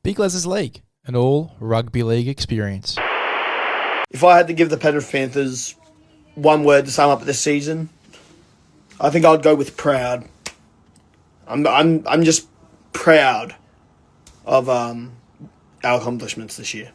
Big LEZ'S League, an all rugby league experience. If I had to give the Penrith Panthers one word to sum up this season, I think I'd go with proud. I'm just proud of our accomplishments this year.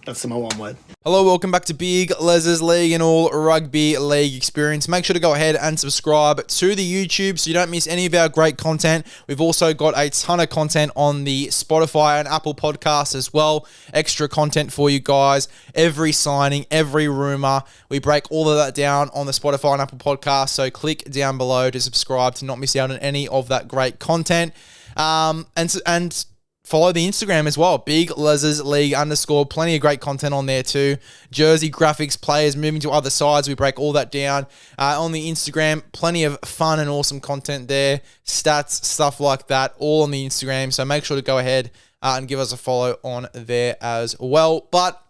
That's my one word. Hello, welcome back to Big LEZ'S League, an all rugby league experience. Make sure to go ahead and subscribe to the YouTube so you don't miss any of our great content. We've also got a ton of content on the Spotify and Apple podcasts as well. Extra content for you guys. Every signing, every rumor. We break all of that down on the Spotify and Apple podcast. So click down below to subscribe to not miss out on any of that great content. And follow the Instagram as well, Big LEZ'S League _. Plenty of great content on there too. Jersey graphics, players moving to other sides. We break all that down on the Instagram. Plenty of fun and awesome content there. Stats, stuff like that, all on the Instagram. So make sure to go ahead and give us a follow on there as well. But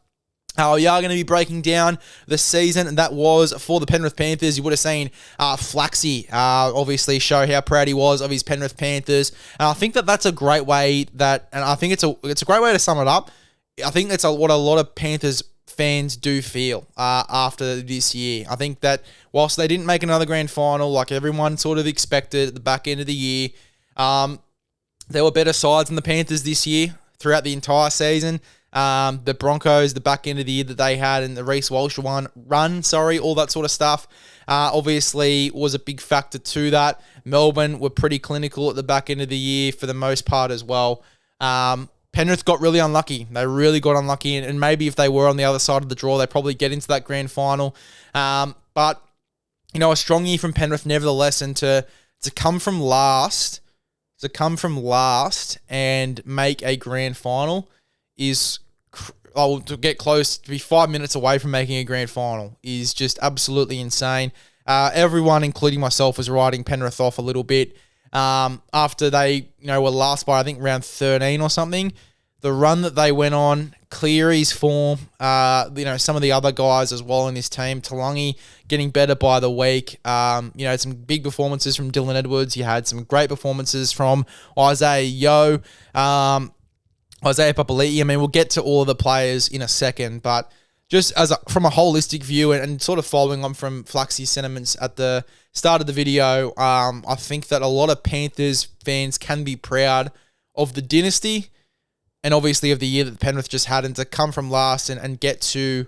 we are going to be breaking down the season that was for the Penrith Panthers. You would have seen Flaxy obviously show how proud he was of his Penrith Panthers. And I think that that's a great way and I think it's a great way to sum it up. I think that's what a lot of Panthers fans do feel after this year. I think that whilst they didn't make another grand final like everyone sort of expected at the back end of the year, there were better sides than the Panthers this year throughout the entire season. The Broncos, the back end of the year that they had, and the Reece Walsh run, all that sort of stuff, obviously was a big factor to that. Melbourne were pretty clinical at the back end of the year for the most part as well. Penrith got really unlucky. They really got unlucky, and maybe if they were on the other side of the draw, they probably get into that grand final. But, you know, a strong year from Penrith nevertheless, and to come from last, and make a grand final is, to get close, to be 5 minutes away from making a grand final is just absolutely insane. Everyone, including myself, was riding Penrith off a little bit after they, were last by, I think, round 13 or something. The run that they went on, Cleary's form, some of the other guys as well in this team, Talagi getting better by the week. Some big performances from Dylan Edwards. You had some great performances from Isaiah Yeo, Isaiah Papali'i. I mean, we'll get to all of the players in a second, but just from a holistic view and sort of following on from Flaxy's sentiments at the start of the video, I think that a lot of Panthers fans can be proud of the dynasty and obviously of the year that Penrith just had, and to come from last and get to,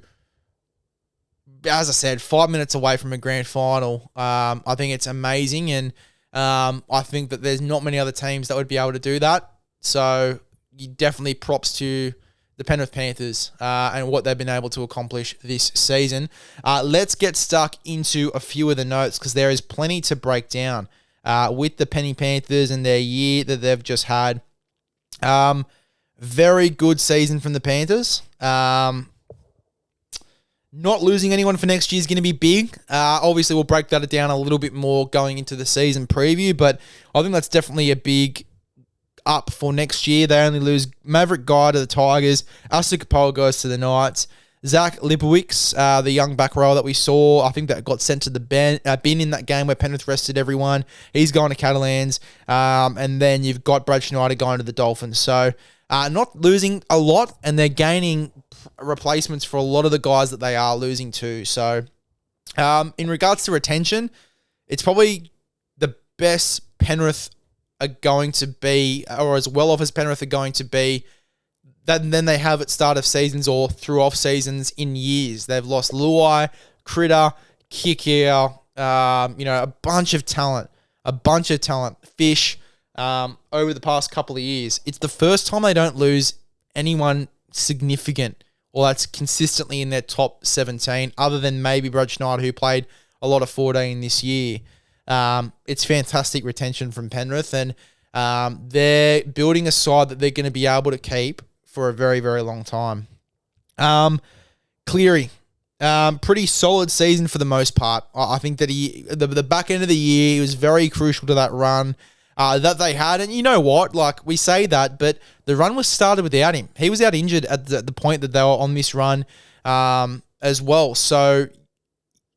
as I said, 5 minutes away from a grand final. I think it's amazing, and I think that there's not many other teams that would be able to do that. So you definitely props to the Penrith Panthers and what they've been able to accomplish this season. Let's get stuck into a few of the notes because there is plenty to break down with the Penny Panthers and their year that they've just had. Very good season from the Panthers. Not losing anyone for next year is going to be big. Obviously, we'll break that down a little bit more going into the season preview, but I think that's definitely a big up for next year. They only lose Maverick Guy to the Tigers. Asa Kapoa goes to the Knights. Zach Lipowicz, the young back row that we saw, I think that got sent to the bin in that game where Penrith rested everyone. He's going to Catalans. And then you've got Brad Schneider going to the Dolphins. So not losing a lot, and they're gaining replacements for a lot of the guys that they are losing to. So in regards to retention, it's probably the best Penrith are going to be, or as well off as Penrith are going to be, than they have at start of seasons or through off seasons in years. They've lost Luai, Critter, Kikau, a bunch of talent, Fish, over the past couple of years. It's the first time they don't lose anyone significant or that's consistently in their top 17, other than maybe Brad Schneider, who played a lot of 14 this year. It's fantastic retention from Penrith, and they're building a side that they're going to be able to keep for a very, very long time. Cleary, pretty solid season for the most part. I think that the back end of the year, he was very crucial to that run that they had. And you know what? Like, we say that, but the run was started without him. He was out injured at the point that they were on this run as well. So,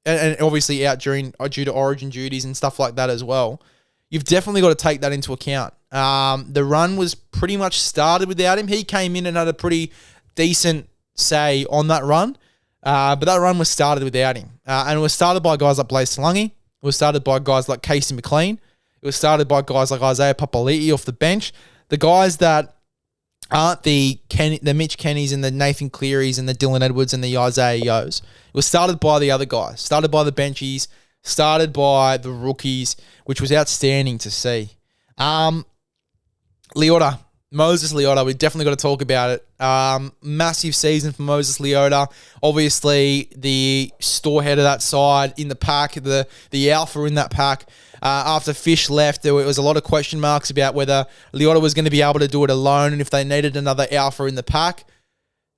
and obviously out due to origin duties and stuff like that as well. You've definitely got to take that into account. The run was pretty much started without him. He came in and had a pretty decent say on that run, but that run was started without him. And it was started by guys like Blaze Talagi. It was started by guys like Casey Mclean. It was started by guys like Isaiah Papali'i off the bench. The guys that aren't the Mitch Kennys and the Nathan Clearys and the Dylan Edwards and the Isaiah Yos. It was started by the other guys, started by the benchies, started by the rookies, which was outstanding to see. Leota, Moses Leota, we definitely got to talk about it. Massive season for Moses Leota. Obviously, the storehead of that side in the pack, the alpha in that pack. After Fish left, there was a lot of question marks about whether Leota was going to be able to do it alone and if they needed another alpha in the pack.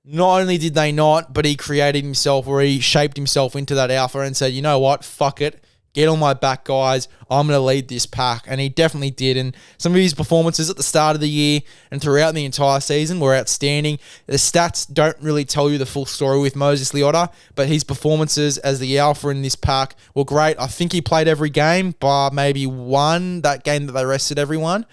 Not only did they not, but he created himself, or he shaped himself into that alpha and said, you know what, fuck it. Get on my back, guys. I'm going to lead this pack. And he definitely did. And some of his performances at the start of the year and throughout the entire season were outstanding. The stats don't really tell you the full story with Moses Leota, but his performances as the alpha in this pack were great. I think he played every game, bar maybe one, that game that they rested everyone.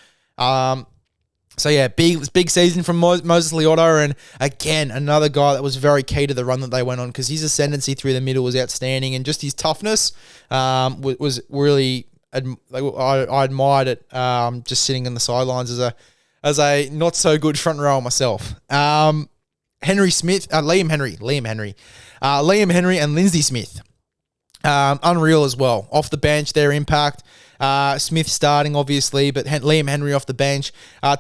So yeah, big season from Moses Leota, and again, another guy that was very key to the run that they went on, because his ascendancy through the middle was outstanding, and just his toughness was really, I admired it, just sitting on the sidelines as a not so good front row myself. Henry Smith, Liam Henry and Lindsay Smith. Unreal as well. Off the bench, their impact. Smith starting, obviously, but Liam Henry off the bench.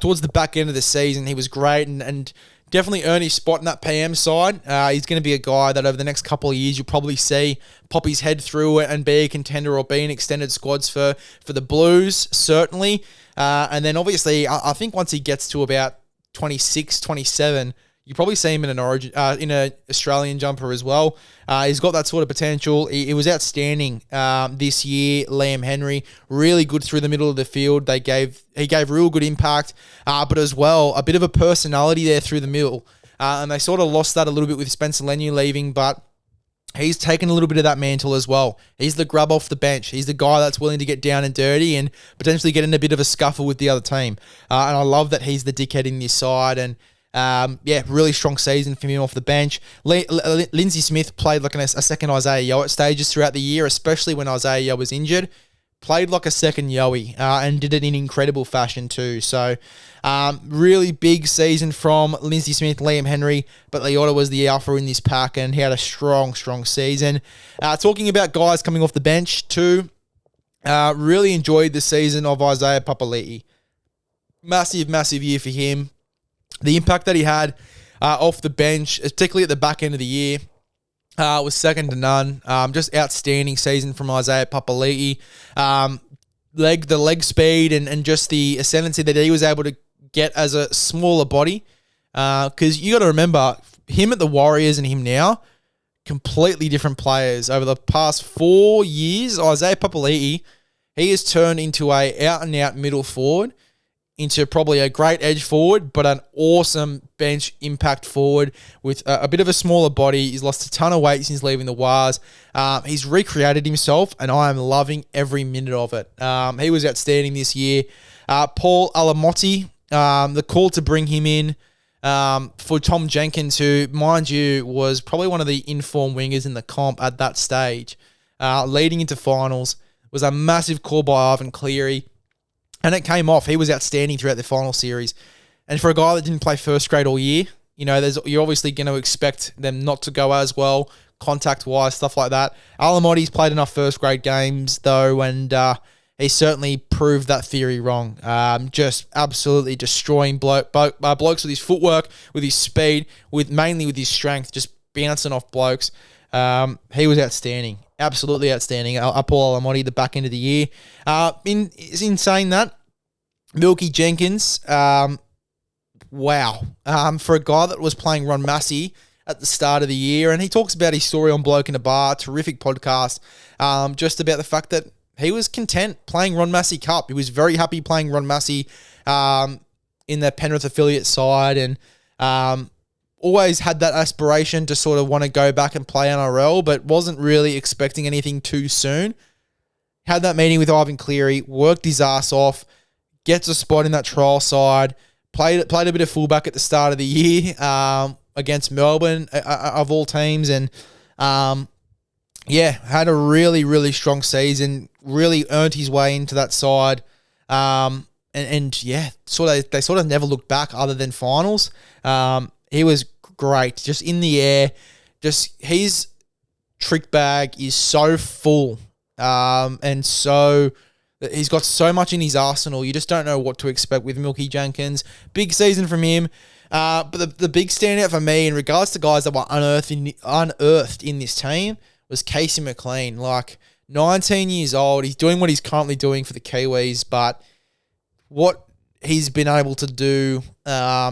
Towards the back end of the season, he was great and definitely earned his spot in that PM side. He's going to be a guy that over the next couple of years, you'll probably see pop his head through it and be a contender or be in extended squads for the Blues, certainly. And then, obviously, I think once he gets to about 26, 27, you probably see him in an Origin, in an Australian jumper as well. He's got that sort of potential. He was outstanding this year. Liam Henry, really good through the middle of the field. He gave real good impact, but as well a bit of a personality there through the middle. And they sort of lost that a little bit with Spencer Leniu leaving, but he's taken a little bit of that mantle as well. He's the grub off the bench. He's the guy that's willing to get down and dirty and potentially get in a bit of a scuffle with the other team. And I love that he's the dickhead in this side. And really strong season from him off the bench. Lindsay Smith played like a second Isaiah Yeo at stages throughout the year, especially when Isaiah Yeo was injured. Played like a second Yowie and did it in incredible fashion too. So, really big season from Lindsay Smith, Liam Henry, but Leota was the alpha in this pack and he had a strong season. Talking about guys coming off the bench too, really enjoyed the season of Isaiah Papali'i. Massive year for him. The impact that he had off the bench, particularly at the back end of the year, was second to none. Just outstanding season from Isaiah Papali'i. The leg speed and just the ascendancy that he was able to get as a smaller body. Because you got to remember, him at the Warriors and him now, completely different players. Over the past 4 years, Isaiah Papali'i, he has turned into a out-and-out middle forward, into probably a great edge forward, but an awesome bench impact forward with a bit of a smaller body. He's lost a ton of weight since leaving the Wars. He's recreated himself, and I am loving every minute of it. He was outstanding this year. Paul Alamotti, the call to bring him in for Tom Jenkins, who, mind you, was probably one of the informed wingers in the comp at that stage, leading into finals, was a massive call by Ivan Cleary. And it came off. He was outstanding throughout the final series. And for a guy that didn't play first grade all year, you're obviously going to expect them not to go as well, contact-wise, stuff like that. Alamotti's played enough first grade games, though, and he certainly proved that theory wrong. Just absolutely destroying blokes with his footwork, with his speed, mainly with his strength, just bouncing off blokes. He was outstanding. Absolutely outstanding. Paul Alamotti, the back end of the year. In saying that, Milky Jenkins, wow. For a guy that was playing Ron Massey at the start of the year, and he talks about his story on Bloke in a Bar, terrific podcast, just about the fact that he was content playing Ron Massey Cup. He was very happy playing Ron Massey in the Penrith affiliate side, and always had that aspiration to sort of want to go back and play NRL, but wasn't really expecting anything too soon. Had that meeting with Ivan Cleary, worked his ass off, gets a spot in that trial side, Played a bit of fullback at the start of the year against Melbourne of all teams, and had a really, really strong season. Really earned his way into that side, they sort of never looked back other than finals. He was great, just in the air. Just his trick bag is so full, and so he's got so much in his arsenal. You just don't know what to expect with Milky Jenkins. Big season from him. But the big standout for me in regards to guys that were unearthed in this team was Casey Mclean. Like, 19 years old. He's doing what he's currently doing for the Kiwis, but what he's been able to do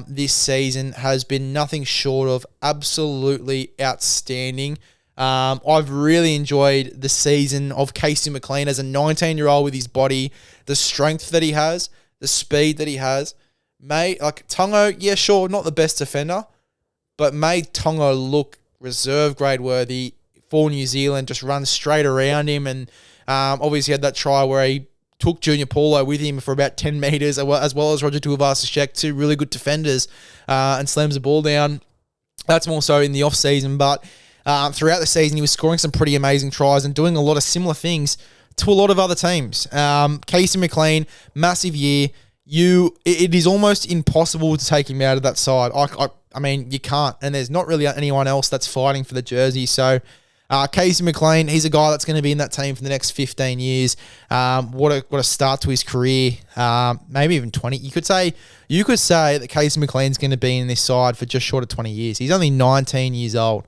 this season has been nothing short of absolutely outstanding. I've really enjoyed the season of Casey Mclean as a 19-year-old with his body, the strength that he has, the speed that he has. Tongo, yeah, sure, not the best defender, but made Tongo look reserve grade worthy for New Zealand, just run straight around him, and obviously had that try where he took Junior Paulo with him for about 10 metres, as well as Roger Tuivasa-Sheck, two really good defenders, and slams the ball down. That's more so in the off-season, but throughout the season, he was scoring some pretty amazing tries and doing a lot of similar things to a lot of other teams. Casey Mclean, massive year. It is almost impossible to take him out of that side. I mean, you can't, and there's not really anyone else that's fighting for the jersey. So, Casey Mclean, he's a guy that's going to be in that team for the next 15 years. What a start to his career. Maybe even 20. You could say that Casey Mclean's going to be in this side for just short of 20 years. He's only 19 years old.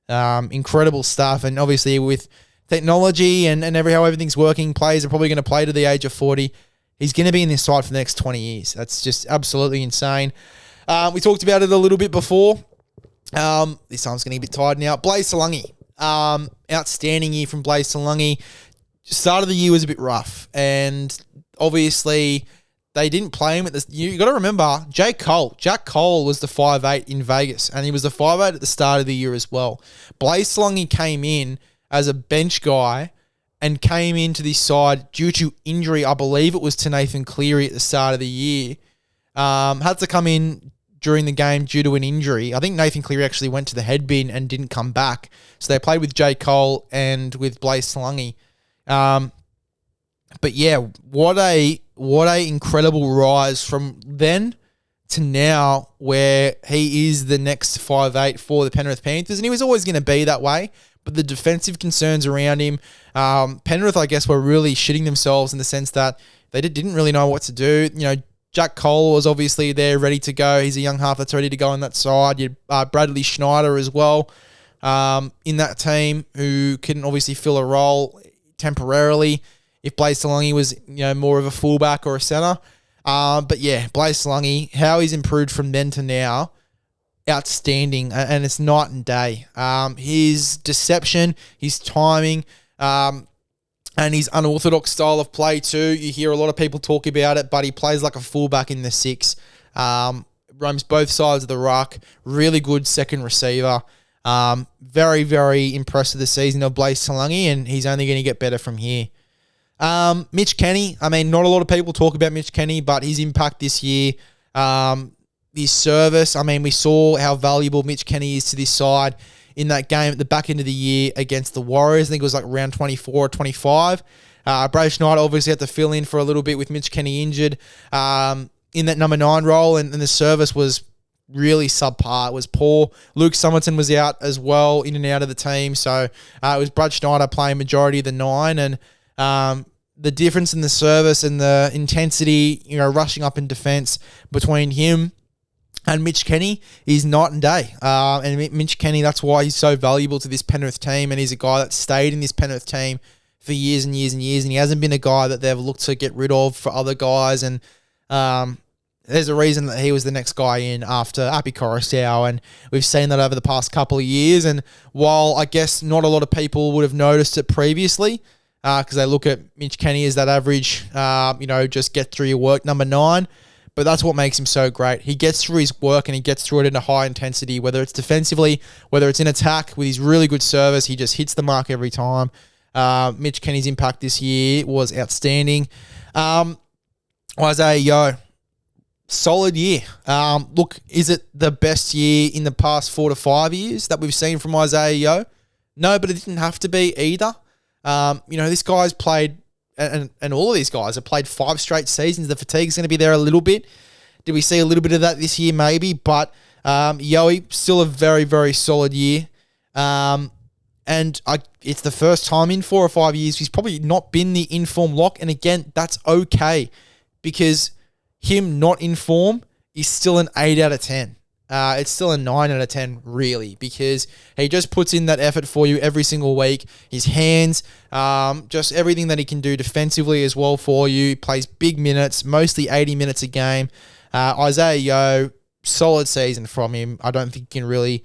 Incredible stuff, and obviously with technology and how everything's working, players are probably going to play to the age of 40. He's going to be in this side for the next 20 years. That's just absolutely insane. We talked about it a little bit before. This time's getting a bit tired now. Blaze Talagi. Outstanding year from Blaze Talagi. Start of the year was a bit rough, and obviously they didn't play him at this. You got to remember, Jack Cole was the 5'8" in Vegas, and he was the 5'8" at the start of the year as well. Blaze Talagi came in as a bench guy and came into this side due to injury. I believe it was to Nathan Cleary at the start of the year. Had to come in during the game due to an injury. I think Nathan Cleary actually went to the head bin and didn't come back. So they played with J. Cole and with Blaze Talagi. But yeah, what a incredible rise from then to now, where he is the next 5'8" for the Penrith Panthers, and he was always going to be that way. But the defensive concerns around him, Penrith, I guess, were really shitting themselves in the sense that they didn't really know what to do. You know, Jack Cole was obviously there, ready to go. He's a young half that's ready to go on that side. You had Bradley Schneider as well in that team, who can obviously fill a role temporarily if Blaze Talagi was, more of a fullback or a centre. But yeah, Blaze Talagi, how he's improved from then to now, outstanding, and it's night and day. His deception, his timing, and his unorthodox style of play too. You hear a lot of people talk about it, but he plays like a fullback in the 6. Roams both sides of the ruck. Really good second receiver. Very, very impressed with the season of Blaze Talagi, and he's only going to get better from here. Mitch Kenny, I mean, not a lot of people talk about Mitch Kenny, but his impact this year, his service, I mean, we saw how valuable Mitch Kenny is to this side in that game at the back end of the year against the Warriors. I think it was like around 24 or 25. Brad Schneider obviously had to fill in for a little bit with Mitch Kenny injured in that number 9 role, and the service was really subpar. It was poor. Luke Summerton was out as well, in and out of the team. So it was Brad Schneider playing majority of the 9, and the difference in the service and the intensity, rushing up in defense between him and Mitch Kenny is night and day. And Mitch Kenny, that's why he's so valuable to this Penrith team, and he's a guy that stayed in this Penrith team for years and years and years, and he hasn't been a guy that they've looked to get rid of for other guys. And there's a reason that he was the next guy in after Api Koroisau, and we've seen that over the past couple of years. And while I guess not a lot of people would have noticed it previously, because they look at Mitch Kenny as that average, just get through your work number 9. But that's what makes him so great. He gets through his work, and he gets through it in a high intensity, whether it's defensively, whether it's in attack. With his really good service, he just hits the mark every time. Mitch Kenny's impact this year was outstanding. Isaiah Yeo, solid year. Look, is it the best year in the past 4 to 5 years that we've seen from Isaiah Yeo? No, but it didn't have to be either. This guy's played, and all of these guys have played 5 straight seasons. The fatigue's going to be there a little bit. Did we see a little bit of that this year? Maybe, but Yoey, still a very, very solid year. It's the first time in 4 or 5 years he's probably not been the in-form lock. And again, that's okay, because him not in form is still an 8 out of 10. It's still a 9 out of 10, really, because he just puts in that effort for you every single week. His hands, just everything that he can do defensively as well for you. He plays big minutes, mostly 80 minutes a game. Isaiah Yeo, solid season from him. I don't think you can really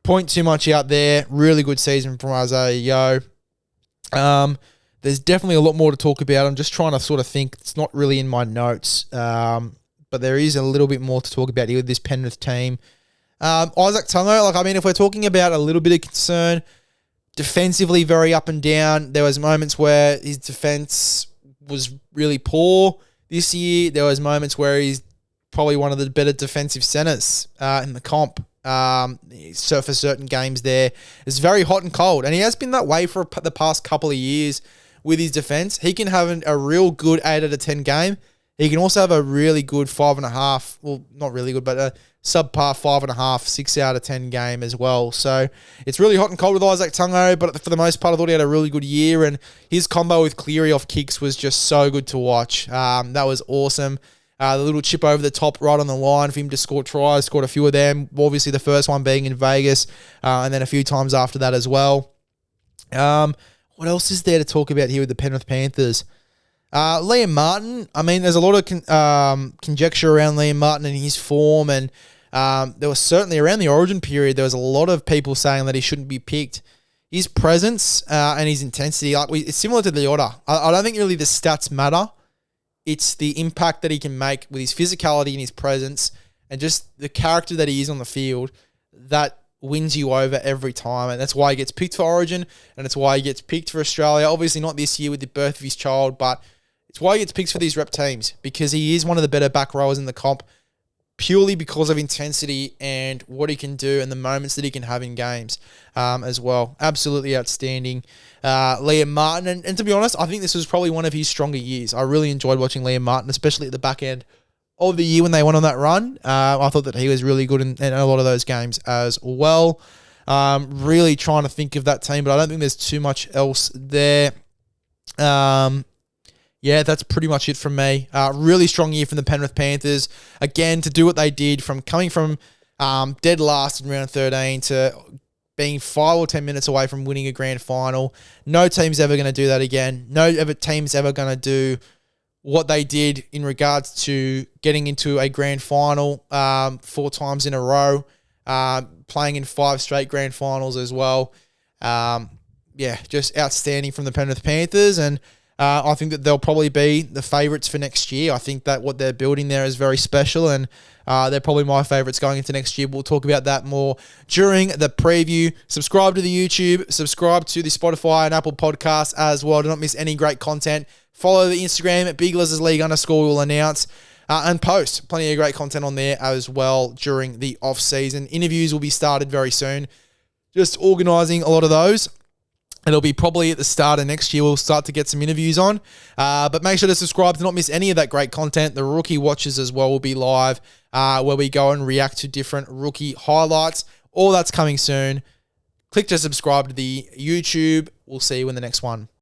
point too much out there. Really good season from Isaiah Yeo. There's definitely a lot more to talk about. I'm just trying to sort of think. It's not really in my notes, but there is a little bit more to talk about here with this Penrith team. Isaac Tungo, if we're talking about a little bit of concern, defensively very up and down. There was moments where his defense was really poor this year. There was moments where he's probably one of the better defensive centers in the comp. So for certain games there. It's very hot and cold, and he has been that way for the past couple of years with his defense. He can have a real good 8 out of 10 game. He can also have a really good 5.5, well, not really good, but a subpar 5.5, 6 out of 10 game as well. So it's really hot and cold with Isaac Tungo, but for the most part, I thought he had a really good year, and his combo with Cleary off kicks was just so good to watch. That was awesome. The little chip over the top right on the line for him to score tries, scored a few of them. Obviously, the first one being in Vegas, and then a few times after that as well. What else is there to talk about here with the Penrith Panthers? Liam Martin. There's a lot of conjecture around Liam Martin and his form, and there was certainly around the Origin period, there was a lot of people saying that he shouldn't be picked. His presence and his intensity, it's similar to the Otter. I don't think really the stats matter. It's the impact that he can make with his physicality and his presence and just the character that he is on the field that wins you over every time. And that's why he gets picked for Origin, and it's why he gets picked for Australia. Obviously not this year with the birth of his child, but it's why he gets picked for these rep teams, because he is one of the better back rowers in the comp purely because of intensity and what he can do and the moments that he can have in games as well. Absolutely outstanding. Liam Martin, and to be honest, I think this was probably one of his stronger years. I really enjoyed watching Liam Martin, especially at the back end of the year when they went on that run. I thought that he was really good in a lot of those games as well. Really trying to think of that team, but I don't think there's too much else there. Yeah, that's pretty much it from me. Really strong year from the Penrith Panthers. Again, to do what they did, from coming from dead last in round 13 to being 5 or 10 minutes away from winning a grand final. No team's ever going to do that again. No team's ever going to do what they did in regards to getting into a grand final 4 times in a row, playing in 5 straight grand finals as well. Just outstanding from the Penrith Panthers, and I think that they'll probably be the favourites for next year. I think that what they're building there is very special, and they're probably my favourites going into next year. We'll talk about that more during the preview. Subscribe to the YouTube, subscribe to the Spotify and Apple podcasts as well. Do not miss any great content. Follow the Instagram at BigLez'S_League_ we'll announce and post plenty of great content on there as well during the off-season. Interviews will be started very soon. Just organising a lot of those. It'll be probably at the start of next year we'll start to get some interviews on. But make sure to subscribe to not miss any of that great content. The Rookie Watches as well will be live, where we go and react to different rookie highlights. All that's coming soon. Click to subscribe to the YouTube. We'll see you in the next one.